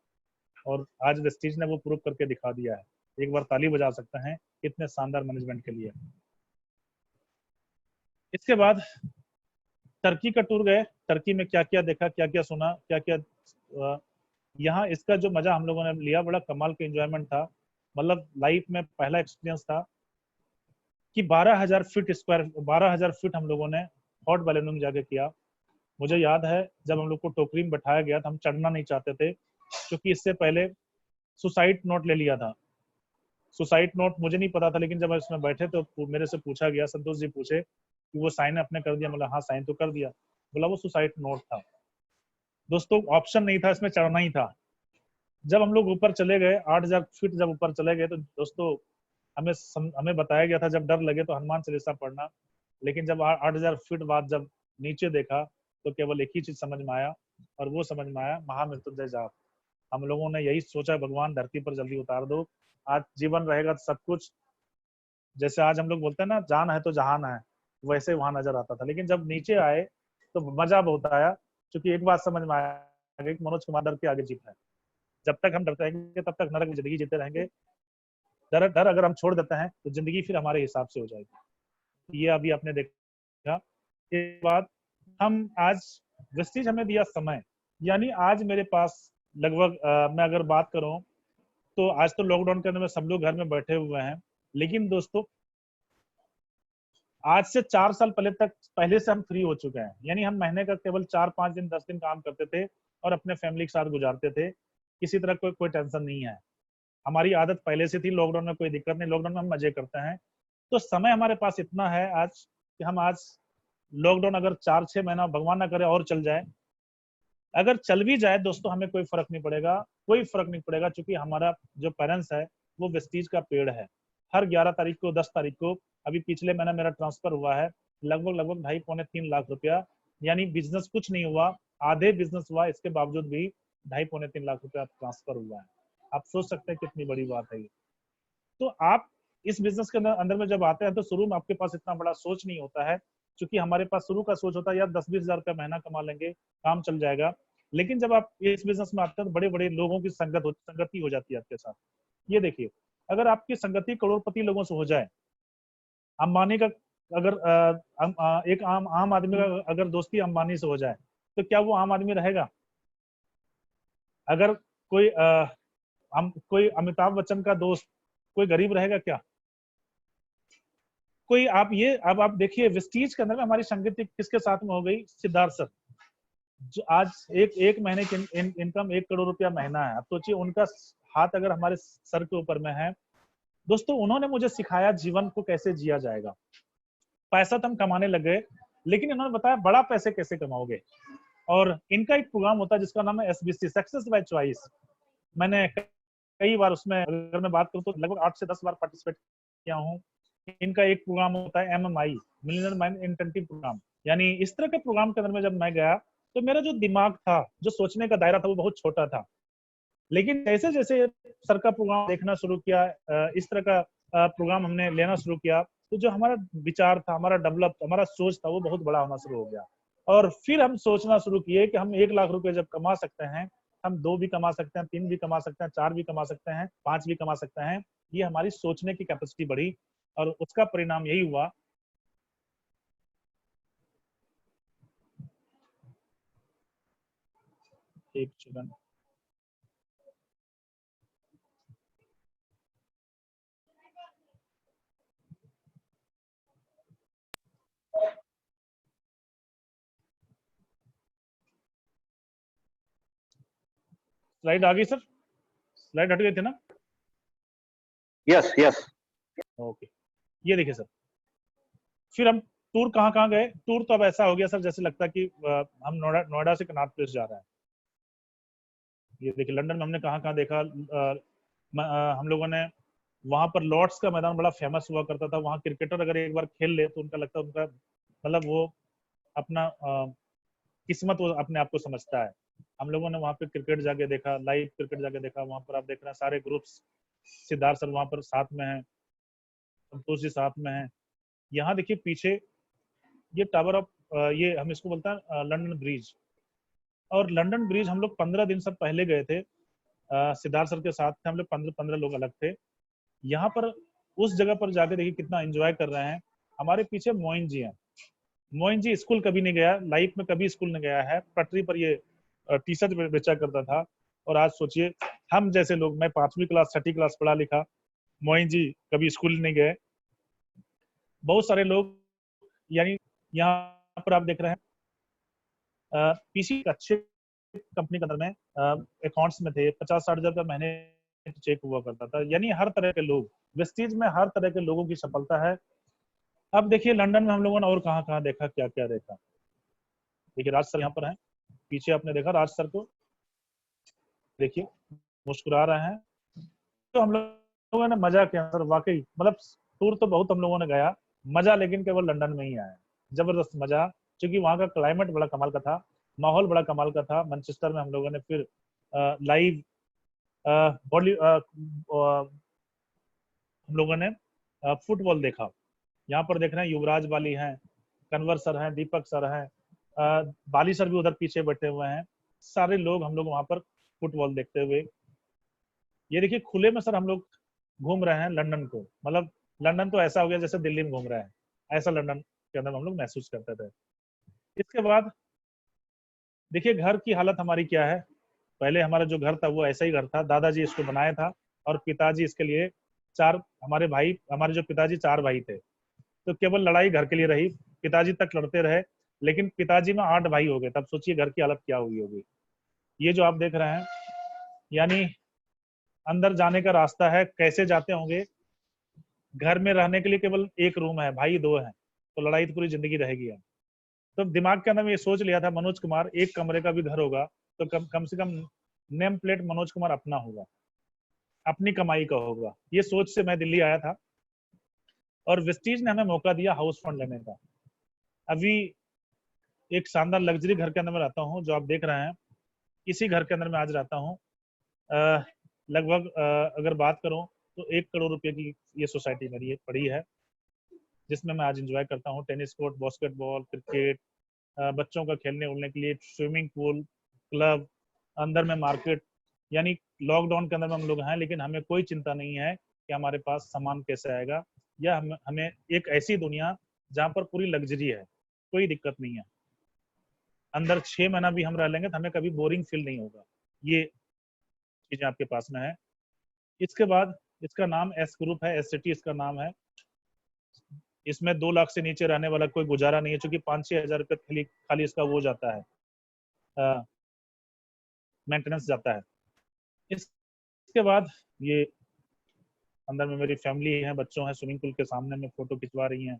Speaker 1: और आज वेस्टीज ने वो प्रूव करके दिखा दिया है। एक बार ताली बजा सकते हैं इतने शानदार मैनेजमेंट के लिए। इसके बाद टर्की का टूर गए। टर्की में क्या क्या देखा, क्या क्या सुना, क्या क्या यहाँ इसका जो मजा हम लोगों ने लिया, बड़ा कमाल का एंजॉयमेंट था। मतलब लाइफ में पहला एक्सपीरियंस था कि 12,000 फीट हम लोगों ने हॉट बैलूनिंग जाके किया। मुझे याद है जब हम लोग को टोकरी में बैठाया गया था, हम चढ़ना नहीं चाहते थे, क्योंकि इससे पहले सुसाइड नोट ले लिया था। सुसाइड नोट मुझे नहीं पता था, लेकिन जब इसमें बैठे तो मेरे से पूछा गया, संतोष जी पूछे कि वो साइन अपने कर दिया, बोला हाँ साइन तो कर दिया। बोला वो सुसाइड नोट था। दोस्तों ऑप्शन नहीं था, इसमें चढ़ना ही था। जब हम लोग ऊपर चले गए, 8,000 फीट जब ऊपर चले गए, तो दोस्तों हमें बताया गया था जब डर लगे तो हनुमान चालीसा पढ़ना। लेकिन जब 8,000 फीट बाद जब नीचे देखा तो केवल एक ही चीज समझ में आया, और वो समझ में आया महामृत्युंजय जाप। हम लोगों ने यही सोचा, भगवान धरती पर जल्दी उतार दो, आज जीवन रहेगा तो सब कुछ, जैसे आज हम लोग बोलते हैं ना जान है तो जहान है, वैसे वहां नजर आता था। लेकिन जब नीचे आए तो मजा बहुत आया, क्योंकि एक बात समझ में आया कि मनोज कुमार डर के आगे जीता है। जब तक हम डरते रहेंगे तब तक नरक में जिंदगी जीते रहेंगे। डर डर अगर हम छोड़ देते हैं तो जिंदगी फिर हमारे हिसाब से हो जाएगी। ये अभी आपने देखा। के बाद हम आज वेस्टीज हमें दिया समय, यानी आज मेरे पास लगभग मैं अगर बात करूं तो आज तो लॉकडाउन के अंदर में सब लोग घर में बैठे हुए हैं, लेकिन दोस्तों आज से 4 साल पहले से हम फ्री हो चुके हैं। यानी हम महीने का केवल 4-5 दिन 10 दिन काम करते थे और अपने फैमिली के साथ गुजारते थे, किसी तरह कोई टेंशन नहीं है। हमारी आदत पहले से थी, लॉकडाउन में कोई दिक्कत नहीं, लॉकडाउन में हम मजे करते हैं। तो समय हमारे पास इतना है आज कि हम आज लॉकडाउन अगर 4-6 महीना भगवान ना करे और चल जाए, अगर चल भी जाए दोस्तों हमें कोई फर्क नहीं पड़ेगा, कोई फर्क नहीं पड़ेगा, क्योंकि हमारा जो पेरेंट्स है वो वेस्टीज का पेड़ है। हर 11 तारीख को, 10 तारीख को, अभी पिछले महीना मेरा ट्रांसफर हुआ है लगभग लगभग 2.5-3 लाख रुपया, यानी बिजनेस कुछ नहीं हुआ, आधे बिजनेस हुआ, इसके बावजूद भी 2.5-3 लाख रुपया ट्रांसफर हुआ है। आप सोच सकते हैं कितनी बड़ी बात है ये। तो आप इस बिजनेस के अंदर अंदर में जब आते हैं तो शुरू में आपके पास इतना बड़ा सोच नहीं होता है, क्योंकि हमारे पास शुरू का सोच होता है यार 10-20 हजार रुपया महीना कमा लेंगे, काम चल जाएगा। लेकिन जब आप इस बिजनेस में आते हैं तो बड़े बड़े लोगों की संगति हो जाती है आपके साथ। ये देखिए, अगर आपकी संगति करोड़पति लोगों से हो जाए, अंबानी का अगर एक आम आम आदमी का अगर दोस्ती अंबानी से हो जाए, तो क्या वो आम आदमी रहेगा? अगर कोई कोई अमिताभ बच्चन का दोस्त, कोई गरीब रहेगा क्या? कोई आप ये अब आप देखिए वेस्टीज के अंदर में हमारी संगति किसके साथ में हो गई? सिद्धार्थ सर, जो आज एक महीने की इनकम 1 करोड़ रुपया महीना है। अब सोचिए उनका हाथ अगर हमारे सर के ऊपर में है। दोस्तों उन्होंने मुझे सिखाया जीवन को कैसे जिया जाएगा। पैसा तो हम कमाने लग गए, लेकिन इन्होंने बताया बड़ा पैसे कैसे कमाओगे। और इनका एक प्रोग्राम होता है जिसका नाम है SBC, सक्सेस बाय चॉइस। मैंने कई बार उसमें अगर मैं बात करूं तो लगभग 8 से 10 बार पार्टिसिपेट किया हूं। इनका एक प्रोग्राम होता है MMI, मिलियनर माइंड इंटेंटिव प्रोग्राम। यानी इस तरह के प्रोग्राम के अंदर में जब मैं गया तो मेरा जो दिमाग था, जो सोचने का दायरा था, वो बहुत छोटा था। लेकिन जैसे जैसे सर का प्रोग्राम देखना शुरू किया, इस तरह का प्रोग्राम हमने लेना शुरू किया, तो जो हमारा विचार था, हमारा डेवलप, हमारा सोच था, वो बहुत बड़ा होना शुरू हो गया। और फिर हम सोचना शुरू किए कि हम 1 लाख रुपए जब कमा सकते हैं, हम 2 भी कमा सकते हैं, 3 भी कमा सकते हैं, 4 भी कमा सकते हैं, 5 भी कमा सकते हैं। ये हमारी सोचने की कैपेसिटी बढ़ी और उसका परिणाम यही हुआ। एक सेकंड, स्लाइड आ गई सर? स्लाइड हट गए थे ना?
Speaker 2: Yes yes.
Speaker 1: ओके, ये देखिए सर, फिर हम टूर कहाँ कहाँ गए। टूर तो अब ऐसा हो गया सर जैसे लगता है कि हम नोएडा से कनॉट प्लेस जा रहे हैं। ये देखिए लंदन में हमने कहाँ कहाँ देखा। हम लोगों ने वहां पर लॉर्ड्स का मैदान बड़ा फेमस हुआ करता था। वहां क्रिकेटर अगर एक बार खेल ले तो उनका लगता है उनका मतलब वो अपना किस्मत वो अपने आप को समझता है। हम लोगों ने वहां पे क्रिकेट जाके देखा, लाइव क्रिकेट जाके देखा। वहां पर आप देख रहे हैं सारे ग्रुप्स, सिद्धार्थ सर वहां पर साथ में है, संतोष जी साथ में है। यहाँ देखिए पीछे ये टावर ऑफ, ये हम इसको बोलते हैं लंदन ब्रिज। और लंदन ब्रिज हम लोग 15 दिन से पहले गए थे, सिद्धार्थ सर के साथ थे हम लोग, 15 लोग अलग थे। यहाँ पर उस जगह पर जाके देखिए कितना एंजॉय कर रहे हैं। हमारे पीछे मोइन जी हैं। मोइन जी स्कूल कभी नहीं गया, लाइफ में कभी स्कूल नहीं गया है, पटरी पर ये टी शर्ट बेचा करता था। और आज सोचिए हम जैसे लोग, मैं 5वीं क्लास 6ठी क्लास पढ़ा लिखा, मोइन जी कभी स्कूल नहीं गए। बहुत सारे लोग, यानी यहाँ पर आप देख रहे हैं पीसी अच्छे कंपनी के अंदर में अकाउंट्स में थे, 50-60 हजार का महीने चेक हुआ करता था। यानी हर तरह के लोग, वेस्टीज में हर तरह के लोगों की सफलता है। अब देखिए लंदन में हम लोगों ने और कहाँ कहाँ देखा, क्या क्या देखा। देखिए राज सर यहाँ पर हैं, पीछे आपने देखा राज सर को, देखिए मुस्कुरा रहे हैं। तो हम लोगों ने मजा किया सर, वाकई मतलब टूर तो बहुत हम लोगों ने गया, मजा लेकिन केवल लंदन में ही आया, जबरदस्त मजा। क्योंकि वहाँ का क्लाइमेट बड़ा कमाल का था, माहौल बड़ा कमाल का था। मैनचेस्टर में हम लोगों ने फिर लाइव बॉली हम लोगों ने फुटबॉल देखा। यहाँ पर देख रहे हैं युवराज बाली हैं, कन्वर सर हैं, दीपक सर हैं, बाली सर भी उधर पीछे बैठे हुए हैं। सारे लोग हम लोग वहां पर फुटबॉल देखते हुए, ये देखिए खुले में सर हम लोग घूम रहे हैं लंदन को। मतलब लंदन तो ऐसा हो गया जैसे दिल्ली में घूम रहे हैं, ऐसा लंदन के अंदर हम लोग महसूस करते थे। इसके बाद देखिए घर की हालत हमारी क्या है। पहले हमारा जो घर था वो ऐसा ही घर था, दादाजी इसको बनाया था और पिताजी इसके लिए चार, हमारे भाई, हमारे जो पिताजी 4 भाई थे, तो केवल लड़ाई घर के लिए रही, पिताजी तक लड़ते रहे। लेकिन पिताजी में 8 भाई हो गए, तब सोचिए घर की हालत क्या हुई होगी। ये जो आप देख रहे हैं, यानी अंदर जाने का रास्ता है, कैसे जाते होंगे। घर में रहने के लिए केवल एक रूम है, भाई दो हैं, तो लड़ाई तो पूरी जिंदगी रहेगी। अब तो दिमाग के अंदर में ये सोच लिया था, मनोज कुमार एक कमरे का भी घर होगा तो कम से कम नेम प्लेट मनोज कुमार अपना होगा, अपनी कमाई का होगा। ये सोच से मैं दिल्ली आया था और वेस्टीज ने हमें मौका दिया हाउस फंड लेने का। अभी एक शानदार लग्जरी घर के अंदर में रहता हूँ, जो आप देख रहे हैं, इसी घर के अंदर में आज रहता हूँ। लगभग अगर बात करूं तो 1 करोड़ रुपए की ये सोसाइटी मेरी पड़ी है, जिसमें मैं आज एंजॉय करता हूँ। टेनिस कोर्ट, बास्केटबॉल, क्रिकेट, बच्चों का खेलने उलने के लिए स्विमिंग पूल, क्लब, अंदर में मार्केट। यानी लॉकडाउन के अंदर में हम लोग हैं, लेकिन हमें कोई चिंता नहीं है कि हमारे पास सामान कैसे आएगा, या हमें एक ऐसी दुनिया जहाँ पर पूरी लग्जरी है, कोई दिक्कत नहीं है। अंदर 6 महीना भी हम रह लेंगे तो हमें कभी बोरिंग फील नहीं होगा। ये चीजें आपके पास में है। इसके बाद इसका नाम एस ग्रुप है, एस सिटी इसका नाम है। इसमें 2 लाख से नीचे रहने वाला कोई गुजारा नहीं है, क्योंकि 5-6 हजार रुपये खाली इसका वो जाता है, मेंटेनेंस जाता है। इसके बाद ये अंदर में मेरी फैमिली है, बच्चों है, स्विमिंग पूल के सामने में फोटो खिंचवा रही हैं।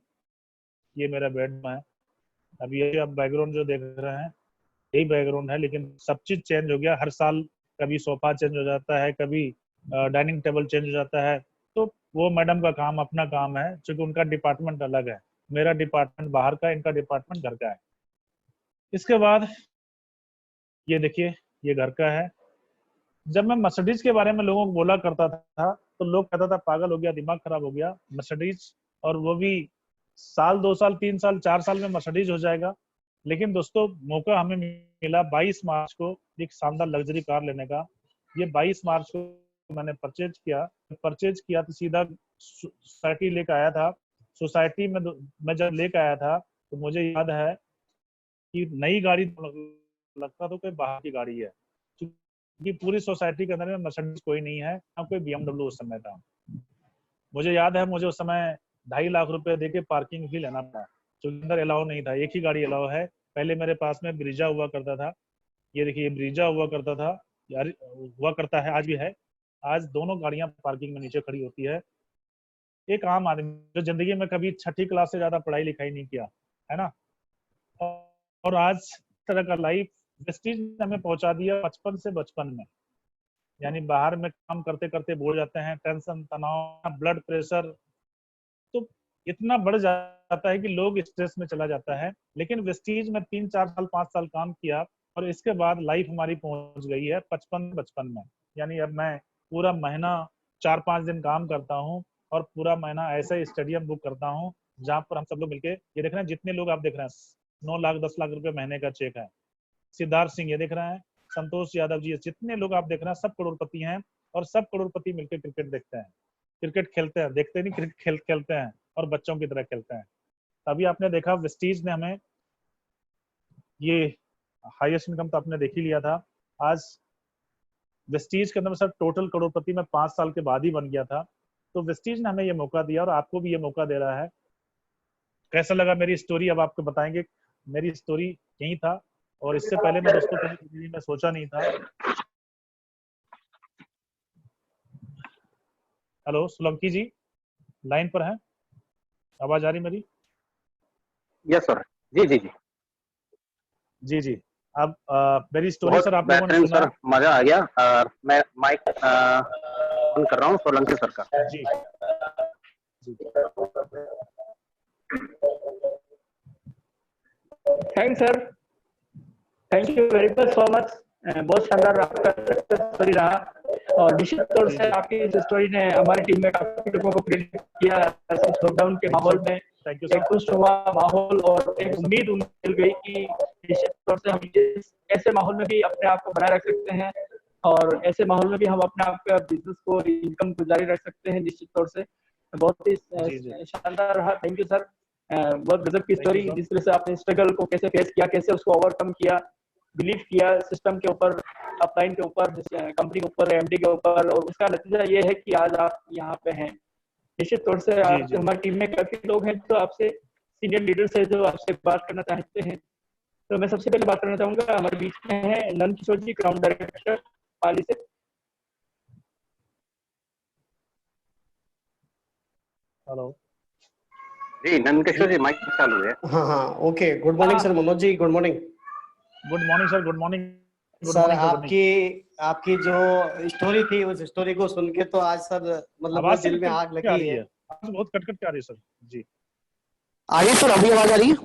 Speaker 1: ये मेरा बेड है। अब ये आप बैकग्राउंड जो देख रहे हैं यही बैकग्राउंड है, लेकिन सब चीज चेंज हो गया हर साल। कभी सोफा चेंज हो जाता है, कभी डाइनिंग टेबल चेंज हो जाता है, तो वो मैडम का काम, अपना काम है, क्योंकि उनका डिपार्टमेंट अलग है। मेरा डिपार्टमेंट बाहर का है, इनका डिपार्टमेंट घर का है। इसके बाद ये देखिए, ये घर का है। जब मैं मर्सिडीज के बारे में लोगों को बोला करता था तो लोग कहता था पागल हो गया, दिमाग खराब हो गया, मर्सिडीज, और वो भी साल 2 साल 3 साल 4 साल में मर्सिडीज हो जाएगा। लेकिन दोस्तों मौका हमें मिला 22 मार्च को एक शानदार लग्जरी कार लेने का। ये 22 मार्च को मैंने परचेज किया तो सीधा सोसाइटी लेकर आया था। सोसाइटी में मैं जब लेकर आया था तो मुझे याद है कि नई गाड़ी लगता तो कोई बाहर की गाड़ी है, क्योंकि पूरी सोसाइटी के अंदर में मर्सिडीज कोई नहीं है, ना कोई BMW उस समय था। मुझे याद है मुझे उस समय 2.5 लाख रुपए देके पार्किंग भी लेना पड़ा, क्योंकि अंदर अलाउ नहीं था, एक ही गाड़ी अलाउ है। पहले मेरे पास में ब्रीजा हुआ करता था, ये देखिए ब्रीजा हुआ करता था यार, हुआ करता है, आज भी है। आज दोनों गाड़ियां पार्किंग में नीचे खड़ी होती है। एक आम आदमी जो जिंदगी में कभी 6ठी क्लास से ज्यादा पढ़ाई लिखाई नहीं किया है ना, और आज तरह का लाइफ वेस्टीज ने हमें पहुंचा दिया 55 से 55 में। यानी बाहर में काम करते करते बोल जाते हैं, टेंशन, तनाव, ब्लड प्रेशर तो इतना बढ़ जाता है कि लोग स्ट्रेस में चला जाता है। लेकिन वेस्टीज में 3-4 साल 5 साल काम किया और इसके बाद लाइफ हमारी पहुंच गई है 55 में। यानी अब मैं पूरा महीना 4-5 दिन काम करता हूँ और पूरा महीना ऐसे स्टेडियम बुक करता हूँ जहाँ पर हम सब लोग मिलके, ये देख रहे हैं जितने लोग आप देख रहे हैं 9 लाख 10 लाख रुपए महीने का चेक है। सिद्धार्थ सिंह ये देख रहे हैं, संतोष यादव जी, जितने लोग आप देख रहे हैं सब करोड़पति हैं, और सब करोड़पति मिलकर क्रिकेट देखते हैं, क्रिकेट खेलते हैं, देखते नहीं क्रिकेट खेलते हैं और बच्चों की तरह खेलते हैं। तभी आपने देखा वेस्टीज ने हमें ये हाईएस्ट इनकम तो आपने देख ही लिया था। आज वेस्टीज के अंदर सर टोटल करोड़पति में 5 साल के बाद ही बन गया था। तो वेस्टीज ने हमें ये मौका दिया और आपको भी ये मौका दे रहा है। कैसा लगा मेरी स्टोरी, अब आपको बताएंगे। मेरी स्टोरी यही था, और इससे पहले मैं दोस्तों कभी जिंदगी में सोचा नहीं था। हेलो सोलंकी जी, लाइन पर हैं, आवाज आ रही मेरी?
Speaker 2: यस सर, जी जी जी
Speaker 1: जी जी। अब मेरी स्टोरी
Speaker 2: बहुत
Speaker 1: सर आप लोगों ने
Speaker 2: बेहतरीन
Speaker 1: सुना।
Speaker 2: सर, मजा आ गया। मैं माइक ऑन कर रहा हूँ सोलंकी सर का।
Speaker 1: जी जी
Speaker 3: thanks sir, thank you very much so much. बहुत शानदार आपका सक्सेस स्टोरी रहा और निश्चित तौर से आपकी इस स्टोरी ने हमारी टीम में काफी लोगों को प्रेरित किया। लॉकडाउन के माहौल में एक खुशनुमा माहौल और एक उम्मीद मिल गई कि निश्चित तौर से हम ऐसे माहौल में भी अपने आप को बनाए रख सकते हैं और ऐसे माहौल में भी हम अपने आप का बिजनेस को, इनकम को जारी रख सकते हैं। निश्चित तौर से बहुत ही शानदार रहा। थैंक यू सर, बहुत गजब की स्टोरी। जिस तरह से आपने स्ट्रगल को कैसे फेस किया, कैसे उसको ओवरकम किया, बिलीव किया सिस्टम के ऊपर, अपलाइन के ऊपर, कंपनी के ऊपर, एमडी के ऊपर, और उसका नतीजा ये है कि आज आप यहाँ पे हैं। निश्चित तौर से आज हमारी टीम में काफी लोग हैं जो आपसे सीनियर लीडर्स है जो आपसे बात करना चाहते हैं। तो मैं सबसे पहले बात करना चाहूंगा, हमारे बीच में है नंद किशोर जी, ग्राउंड डायरेक्टर पाली से।
Speaker 1: हेलो
Speaker 2: जी नंदकिशोर जी माइक चालू है।
Speaker 4: हाँ हाँ okay. Good morning sir, Manoj ji good morning.
Speaker 1: Good morning sir, good morning. Good
Speaker 4: sir
Speaker 1: morning sir,
Speaker 4: आपकी जो स्टोरी थी उस स्टोरी को सुन के तो आज सर मतलब
Speaker 1: आवाज
Speaker 4: मेरे
Speaker 1: सर
Speaker 4: दिल में आग
Speaker 1: क्या आ
Speaker 4: लगी
Speaker 1: रही
Speaker 4: है।
Speaker 1: है? आवाज बहुत कट कट के आ रही है सर जी।
Speaker 4: आइए सर, अभी आवाज आ रही है?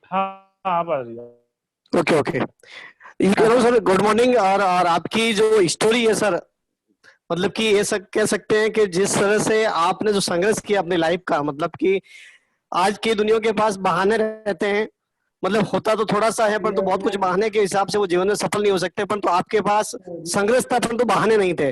Speaker 1: हाँ हाँ, अब आ रही है।
Speaker 4: Okay okay. ये कह रहा हूँ सर गुड मॉर्निंग। और आपकी जो स्टोरी है सर, मतलब कि ये कह सकते हैं कि जिस तरह से आपने जो संघर्ष किया अपनी लाइफ का, मतलब कि आज की दुनिया के पास बहाने रहते हैं, मतलब होता तो थोड़ा सा है परंतु बहुत कुछ बहाने के हिसाब से वो जीवन में सफल नहीं हो सकते, परंतु आपके पास संघर्ष था परंतु बहाने नहीं थे,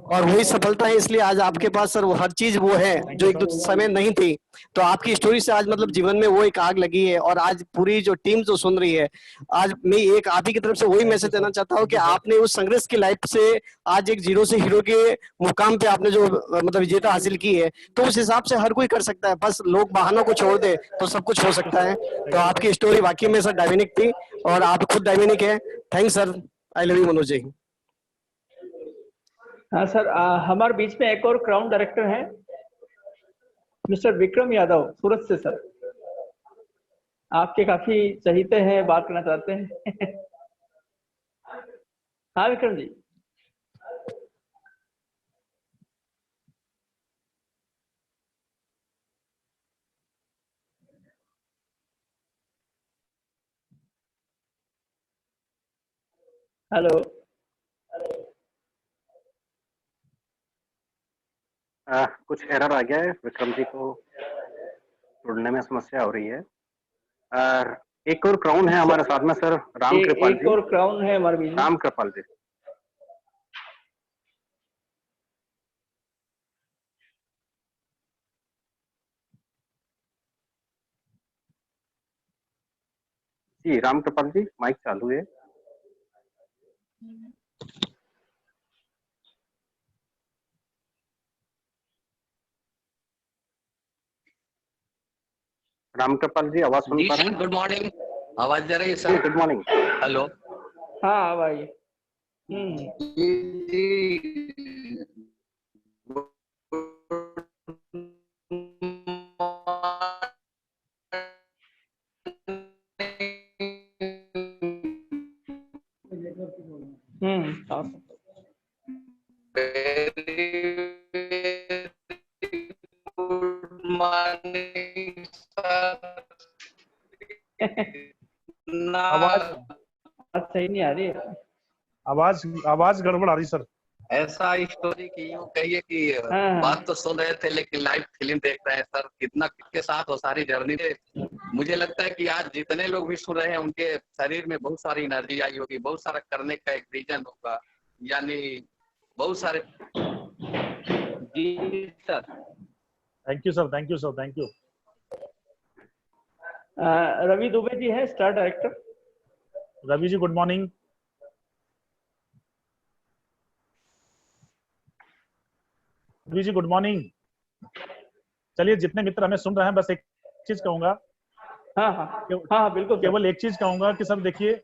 Speaker 4: और वही सफलता है। इसलिए आज आपके पास सर वो हर चीज वो है
Speaker 1: थैंक
Speaker 4: जो
Speaker 1: यू
Speaker 4: एक दो
Speaker 1: सर।
Speaker 4: समय नहीं थी। तो आपकी स्टोरी से आज मतलब जीवन में वो एक आग लगी है, और आज पूरी जो टीम जो सुन रही है, आज मैं एक आप ही की तरफ से वही
Speaker 1: थैंक यू
Speaker 4: मैसेज देना
Speaker 1: सर,
Speaker 4: चाहता हूँ
Speaker 1: थैंक
Speaker 4: कि
Speaker 1: यू सर।
Speaker 4: आपने उस संघर्ष की लाइफ से आज एक जीरो से हीरो के मुकाम पे आपने जो मतलब विजेता हासिल की है, तो उस हिसाब से हर कोई कर सकता है, बस लोग बहानों को छोड़ दे तो सब कुछ हो
Speaker 1: थैंक यू
Speaker 4: सकता
Speaker 1: सर,
Speaker 4: है।
Speaker 1: थैंक
Speaker 4: तो
Speaker 1: यू
Speaker 4: आपकी
Speaker 1: सर।
Speaker 4: स्टोरी वाकई में सर डायनेमिक थी, और आप खुद डायनेमिक है। Thanks sir, I love you Manoj ji.
Speaker 3: हाँ सर, हमारे बीच में एक और क्राउन डायरेक्टर हैं, मिस्टर विक्रम यादव सूरत से। सर आपके काफी चहीते हैं, बात करना चाहते हैं। हाँ विक्रम जी। हेलो।
Speaker 2: कुछ एरर आ गया है, विक्रम जी को जुड़ने में समस्या हो रही है। और एक और क्राउन है हमारे साथ में सर, राम कृपाल
Speaker 3: एक
Speaker 2: जी।
Speaker 3: और क्राउन है हमारे बीच में।
Speaker 2: राम कृपाल जी। जी राम कृपाल जी माइक चालू है। राम कृपाल जी आवाज सुन
Speaker 5: जी
Speaker 2: पा रहे
Speaker 5: सर,
Speaker 2: हैं?
Speaker 5: Good morning. आवाज जा रही है
Speaker 2: जी
Speaker 5: सर?
Speaker 2: Good morning.
Speaker 5: हेलो।
Speaker 3: हाँ भाई। हाँ।
Speaker 5: Good morning sir.
Speaker 1: आवाज
Speaker 3: बात सही नहीं आ रही है।
Speaker 1: आवाज आवाज गड़बड़ आ रही सर।
Speaker 5: ऐसा स्टोरी की यूं कहिए कि
Speaker 3: हाँ।
Speaker 5: बात तो सुन रहे थे लेकिन लाइव फिल्म देख रहे हैं सर। कितना किसके साथ हो सारी जर्नी पे। मुझे लगता है कि आज जितने लोग भी सुन रहे हैं उनके शरीर में बहुत सारी एनर्जी आई होगी, बहुत सारा करने का एक रीजन होगा, यानी बहुत सारे। जी sir.
Speaker 1: Thank you sir, thank you sir, thank you.
Speaker 3: Ravi Dubey ji हैं star director.
Speaker 1: Ravi ji good morning. Ravi ji good morning. चलिए, जितने मित्र हमें सुन रहे हैं, बस एक चीज कहूंगा,
Speaker 3: हाँ हाँ हाँ बिल्कुल सर।
Speaker 1: केवल एक चीज कहूंगा कि सब देखिए,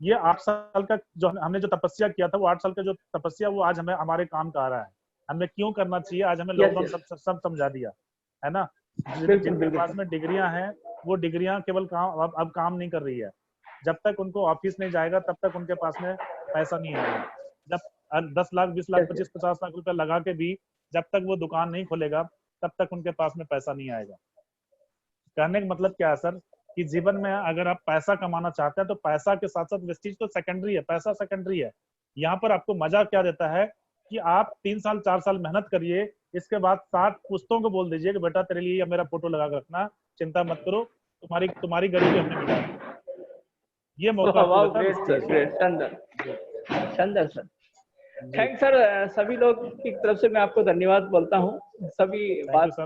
Speaker 1: ये 8 साल का जो हमने जो तपस्या किया था, वो 8 साल का जो तपस्या, वो आज हमें हमारे काम का आ रहा है। हमें क्यों करना चाहिए, आज हमें
Speaker 3: यस
Speaker 1: लॉकडाउन
Speaker 3: यस,
Speaker 1: सब समझा दिया है ना।
Speaker 3: बिल्कुल
Speaker 1: जिनके
Speaker 3: बिल्कुल
Speaker 1: पास
Speaker 3: सर।
Speaker 1: में डिग्रियां हैं, वो डिग्रियां केवल काम अब काम नहीं कर रही है। जब तक उनको ऑफिस नहीं जाएगा, तब तक उनके पास में पैसा नहीं आएगा। जब 10 लाख 20 लाख
Speaker 3: यस यस।
Speaker 1: 25-50 लाख रुपए लगा के भी जब तक वो दुकान नहीं खोलेगा, तब तक उनके पास में पैसा नहीं आएगा। कहने का मतलब क्या है सर, कि जीवन में अगर आप पैसा कमाना चाहते हैं, तो पैसा के साथ साथ वेस्टेज तो सेकेंडरी है, पैसा सेकेंडरी है। यहाँ पर आपको मजा क्या देता है कि आप 3 साल 4 साल मेहनत करिए, इसके बाद 7 पुश्तों को बोल दीजिए कि बेटा तेरे लिए मेरा फोटो लगा के रखना, चिंता मत करो, तुम्हारी तुम्हारी गरीबी हमने मिटा दी। ये मौका आपको
Speaker 3: वाह
Speaker 1: देता है
Speaker 3: ग्रेट सर,
Speaker 1: वेस्टेज।
Speaker 3: ग्रेट, शानदार
Speaker 1: जी
Speaker 3: शानदार सर।
Speaker 1: जी,
Speaker 3: थैंक सर। सभी लोग की तरफ से मैं आपको धन्यवाद बोलता हूँ। सभी
Speaker 1: थैंक यू
Speaker 3: बात
Speaker 1: सर।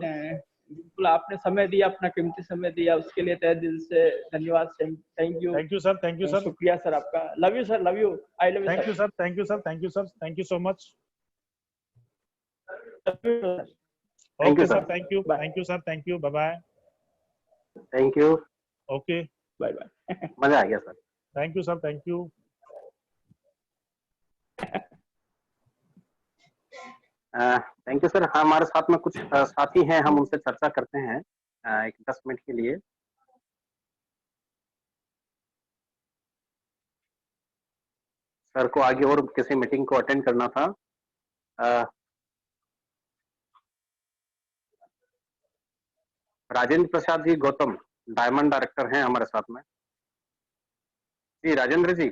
Speaker 3: बिल्कुल आपने समय दिया, अपना कीमती समय दिया, उसके लिए तहे दिल से धन्यवाद। Thank you.
Speaker 1: Thank you sir, thank you sir,
Speaker 3: शुक्रिया सर आपका। Love you sir, love you, I love you
Speaker 1: thank
Speaker 3: sir.
Speaker 1: You sir, thank you sir, thank you sir, thank you so much.
Speaker 2: Thank you
Speaker 1: okay sir,
Speaker 2: sir.
Speaker 1: Thank you,
Speaker 3: bye
Speaker 1: thank you sir, thank you, bye bye.
Speaker 2: Thank you.
Speaker 1: Okay,
Speaker 3: bye bye.
Speaker 2: मजा आ गया sir.
Speaker 1: Thank you sir, thank you.
Speaker 2: Thank you sir. हाँ, हमारे साथ में कुछ साथी हैं, हम उनसे चर्चा करते हैं एक 10 मिनट के लिए। सर को आगे और किसी मीटिंग को अटेंड करना था। राजेंद्र प्रसाद जी गौतम, डायमंड डायरेक्टर हैं हमारे साथ में। जी राजेंद्र जी।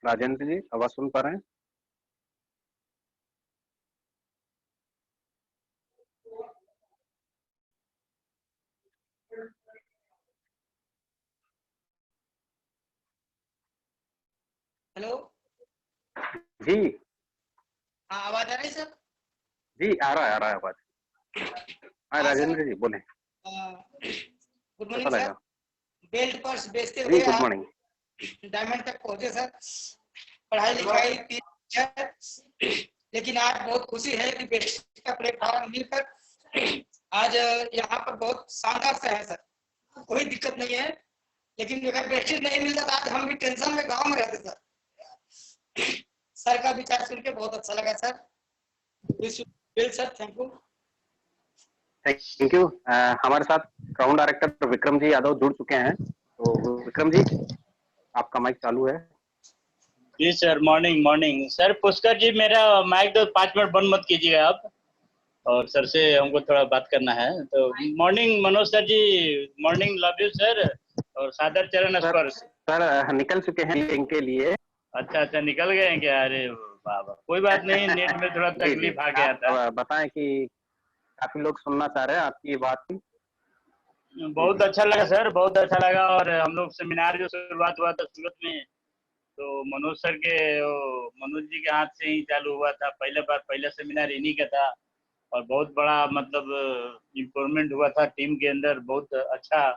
Speaker 2: राजेंद्र जी आवाज सुन पा रहे हैं?
Speaker 6: हेलो।
Speaker 2: जी।
Speaker 6: हाँ, आवाज आ रही है सर?
Speaker 2: जी आ रहा है आवाज। हाँ
Speaker 6: हाँ सर,
Speaker 2: राजेंद्र जी बोले।
Speaker 6: गुड
Speaker 2: कैसा
Speaker 6: मॉर्निंग सर।
Speaker 2: लगा?
Speaker 6: बेल्ट पर्स बेचते
Speaker 2: जी
Speaker 6: हुए
Speaker 2: गुड
Speaker 6: आप
Speaker 2: मॉर्निंग।
Speaker 6: डायमंड तक पहुंचे सर। पढ़ाई लिखाई की है, लेकिन आज बहुत खुशी है कि बेस्ट का प्लेटफॉर्म मिलकर आज यहाँ पर बहुत शानदार से है सर। कोई दिक्कत नहीं है, लेकिन अगर बेस्ट नहीं मिलता तो आज हम भी टेंशन में गाँव में रहते सर। सर का विचार सुन के बहुत अच्छा लगा sir. Sir thank you.
Speaker 2: Thank you. हमारे साथ क्राउन डायरेक्टर विक्रम जी यादव जुड़ चुके हैं। तो विक्रम जी आपका माइक चालू है।
Speaker 7: जी sir, morning morning sir. Pushkar ji मेरा माइक तो 5 मिनट बंद मत कीजिएगा आप, और सर से हमको थोड़ा बात करना है। तो morning Manoj sir ji, morning, love you sir, और सादर चरण
Speaker 2: सर
Speaker 7: स्पर्श।
Speaker 2: सर निकल चुके हैं मीटिंग के लिए।
Speaker 7: अच्छा अच्छा, निकल गए हैं क्या? अरे बाबा, कोई बात नहीं, नेट में थोड़ा
Speaker 2: जी जी
Speaker 7: तकलीफ आ गया
Speaker 2: आप
Speaker 7: था।
Speaker 2: बताएं कि काफी लोग सुनना चाह रहे हैं आपकी बात। जी
Speaker 7: बहुत
Speaker 2: जी
Speaker 7: अच्छा लगा सर, बहुत अच्छा लगा। और हम लोग सेमिनार जो शुरुआत हुआ था सूरत में, तो मनोज सर के, मनोज जी के हाथ से ही चालू हुआ था। पहला सेमिनार इन्हीं का था, और बहुत बड़ा मतलब इम्प्रूवमेंट हुआ था टीम के अंदर। बहुत अच्छा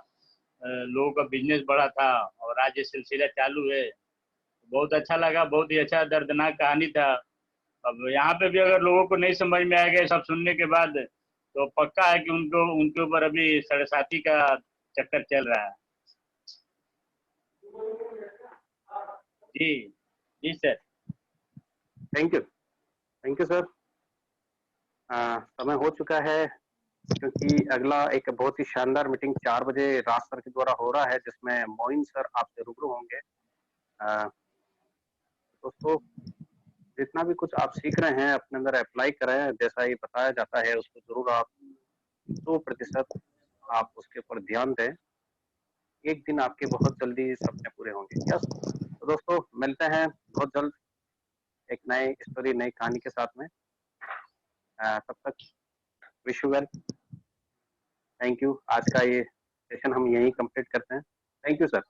Speaker 7: लोगों का बिजनेस बढ़ा था, और आज ये सिलसिला चालू है। बहुत अच्छा लगा, बहुत ही अच्छा दर्दनाक कहानी था। अब यहाँ पे भी अगर लोगों को नहीं समझ में आएगा सब सुनने के बाद, तो पक्का है कि उनको उनके ऊपर अभी 7.5 का चक्कर चल रहा है। जी जी सर।
Speaker 2: Thank you sir. समय हो चुका है, क्योंकि अगला एक बहुत ही शानदार मीटिंग 4 बजे राज सर के द्वारा हो रहा है, जिसमें मोइन सर आपसे रूबरू होंगे। दोस्तों जितना भी कुछ आप सीख रहे हैं अपने अंदर अप्लाई करें, जैसा ही बताया जाता है उसको जरूर आप 100% आप उसके ऊपर ध्यान दें। एक दिन आपके बहुत जल्दी सपने पूरे होंगे। यस। तो दोस्तों मिलते हैं बहुत जल्द एक नए स्टोरी, नई कहानी के साथ में। तब तक wish you well. Thank you. आज का ये सेशन हम यहीं कंप्लीट करते हैं। Thank you sir.